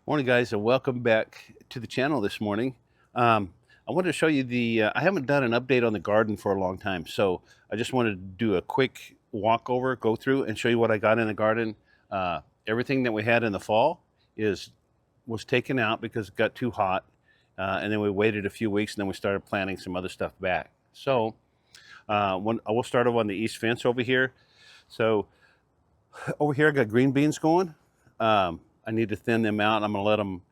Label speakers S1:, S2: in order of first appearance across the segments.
S1: Morning, guys, and welcome back to the channel this morning. I wanted to show you I haven't done an update on the garden for a long time, so I just wanted to do a quick walkover, go through, and show you what I got in the garden. Everything that we had in the fall was taken out because it got too hot, and then we waited a few weeks, and then we started planting some other stuff back. So I will start over on the east fence over here. So over here, I got green beans going. I need to thin them out. I'm going to let them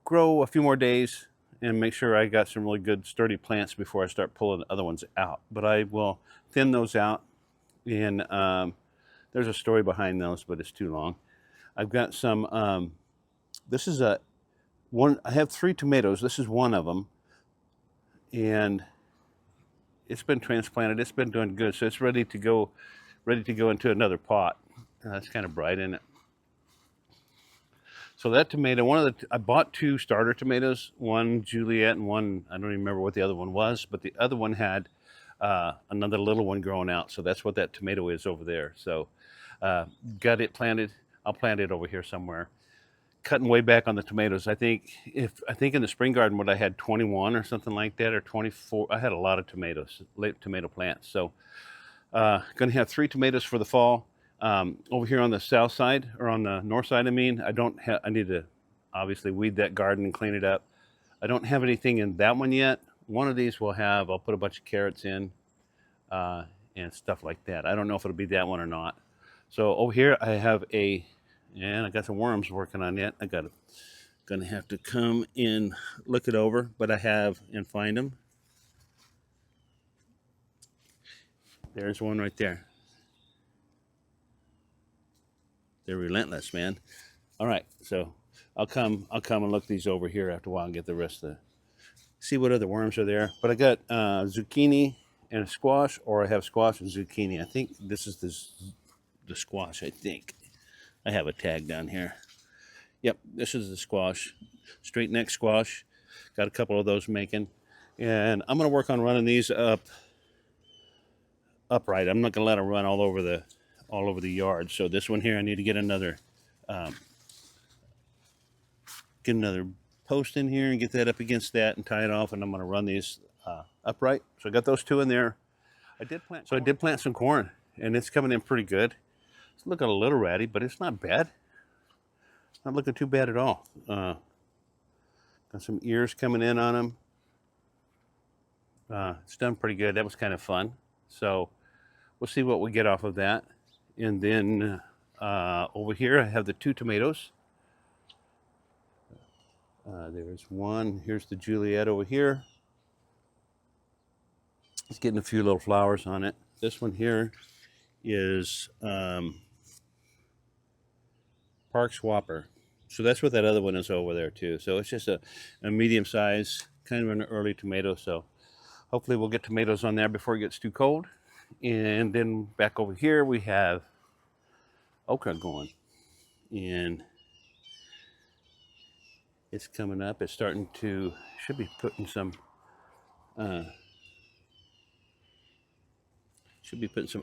S1: grow a few more days and make sure I got some really good sturdy plants before I start pulling the other ones out. But I will thin those out, and there's a story behind those, but it's too long. I've got some. This is a one. I have 3 tomatoes. This is one of them, and it's been transplanted. It's been doing good, so it's ready to go. Ready to go into another pot. It's kind of bright in it. So that tomato, I bought 2 starter tomatoes, one Juliet and one, I don't even remember what the other one was, but the other one had another little one growing out. So that's what that tomato is over there. So got it planted. I'll plant it over here somewhere. Cutting way back on the tomatoes. I think in the spring garden, what I had 21 or something like that, or 24. I had a lot of tomatoes, late tomato plants. So going to have 3 tomatoes for the fall. Over here on the south side, or on the north side, I need to obviously weed that garden and clean it up. I don't have anything in that one yet. One of these I'll put a bunch of carrots in and stuff like that. I don't know if it'll be that one or not. So over here I have and I got some worms working on it. Gonna have to come in, look it over, but I have and find them. There's one right there. They're relentless, man. All right, so I'll come and look these over here after a while and get the rest of see what other worms are there. But I got zucchini and a squash, or I have squash and zucchini. I think this is the squash, I think. I have a tag down here. Yep, this is the squash. Straight neck squash. Got a couple of those making. And I'm gonna work on running these upright. I'm not gonna let them run all over the yard. So this one here, I need to get another post in here and get that up against that and tie it off, and I'm going to run these upright. So I got those 2 in there. I did plant some corn, and it's coming in pretty good. It's looking a little ratty, but it's not bad. It's not looking too bad at all. Got some ears coming in on them. It's done pretty good. That was kind of fun. So we'll see what we get off of that. And then over here, I have the 2 tomatoes. There's one. Here's the Juliet over here. It's getting a few little flowers on it. This one here is Parks Whopper. So that's what that other one is over there too. So it's just a medium size, kind of an early tomato. So hopefully we'll get tomatoes on there before it gets too cold. And then back over here we have okra going. And it's coming up. It's starting to, should be putting some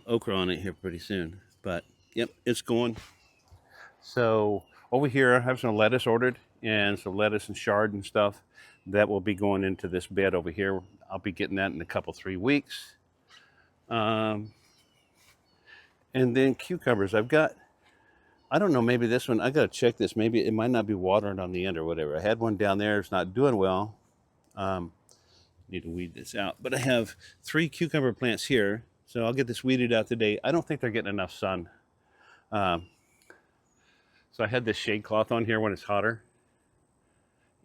S1: okra on it here pretty soon. But yep, it's going. So over here I have some lettuce ordered, and some lettuce and chard and stuff that will be going into this bed over here. I'll be getting that in a couple 3 weeks. And then cucumbers. I don't know, maybe this one, I gotta check this. Maybe it might not be watered on the end or whatever. I had one down there, it's not doing well. Need to weed this out. But I have 3 cucumber plants here, so I'll get this weeded out today. I don't think they're getting enough sun. So I had this shade cloth on here when it's hotter.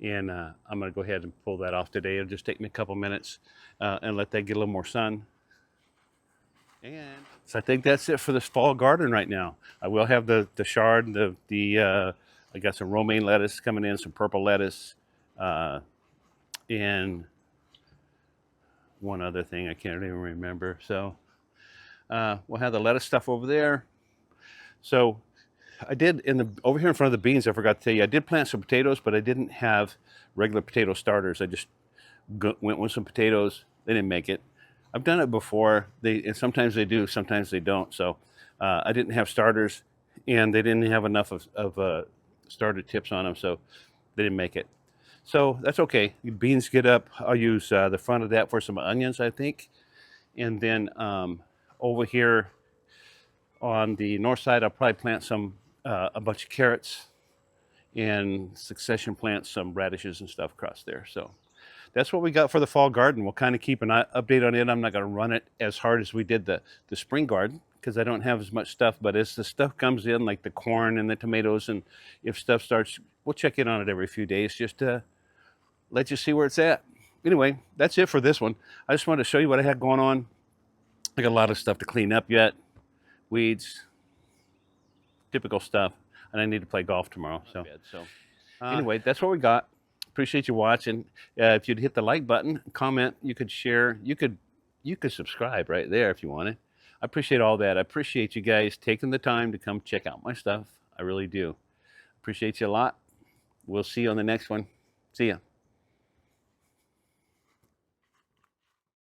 S1: And I'm gonna go ahead and pull that off today. It'll just take me a couple minutes and let that get a little more sun. And so I think that's it for this fall garden right now. I will have the chard, I got some romaine lettuce coming in, some purple lettuce, and one other thing I can't even remember. So we'll have the lettuce stuff over there. So I did over here in front of the beans, I forgot to tell you, I did plant some potatoes, but I didn't have regular potato starters. I just went with some potatoes. They didn't make it. I've done it before. And sometimes they do, sometimes they don't. So I didn't have starters, and they didn't have enough of starter tips on them. So They didn't make it. So that's okay. Beans get up. I'll use the front of that for some onions, I think. And then over here on the north side, I'll probably plant a bunch of carrots and succession plant some radishes and stuff across there. So that's what we got for the fall garden. We'll kind of keep an update on it. I'm not going to run it as hard as we did the spring garden because I don't have as much stuff. But as the stuff comes in, like the corn and the tomatoes, and if stuff starts, we'll check in on it every few days just to let you see where it's at. Anyway, that's it for this one. I just wanted to show you what I had going on. I got a lot of stuff to clean up yet. Weeds, typical stuff. And I need to play golf tomorrow. So anyway, that's what we got. Appreciate you watching. If you'd hit the like button, comment, you could share, you could subscribe right there if you wanted. I appreciate all that. I appreciate you guys taking the time to come check out my stuff. I really do. Appreciate you a lot. We'll see you on the next one. See ya.